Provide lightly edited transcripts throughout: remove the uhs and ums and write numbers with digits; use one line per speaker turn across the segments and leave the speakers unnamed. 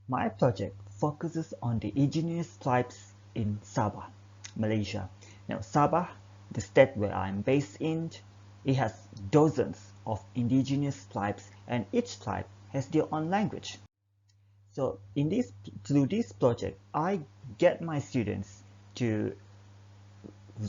My project focuses on the indigenous tribes in Sabah, Malaysia. Now, Sabah, the state where I'm based in, it has dozens of indigenous tribes, and each tribe has their own language. So through this project, I get my students to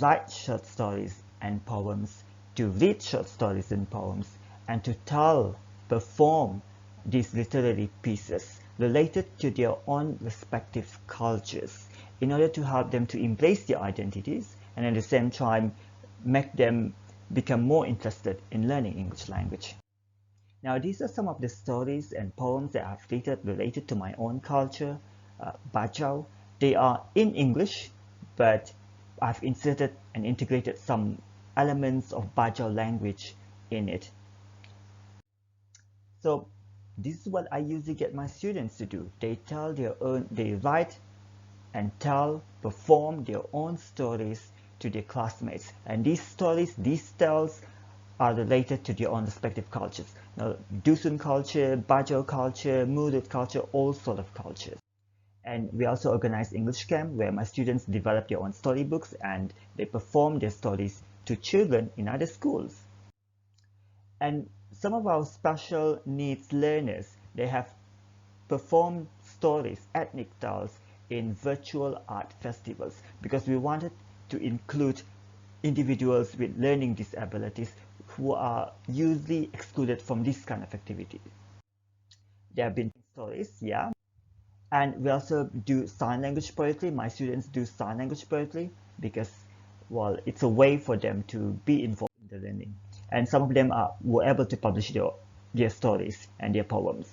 write short stories and poems, to read short stories and poems, and to perform these literary pieces related to their own respective cultures in order to help them to embrace their identities and at the same time make them become more interested in learning English language. Now, these are some of the stories and poems that I've written related to my own culture, Bajau. They are in English, but I've inserted and integrated some elements of Bajau language in it. So this is what I usually get my students to do. They write and perform their own stories to their classmates. And these stories, these tales are related to their own respective cultures. Now, Dusun culture, Bajau culture, Mulut culture, all sort of cultures. And we also organize English camp where my students develop their own storybooks and they perform their stories to children in other schools. And some of our special needs learners, they have performed stories, ethnic tales in virtual art festivals because we wanted to include individuals with learning disabilities who are usually excluded from this kind of activity. There have been stories, yeah. And we also do sign language poetry. My students do sign language poetry because, well, it's a way for them to be involved in the learning. And some of them were able to publish their stories and their poems.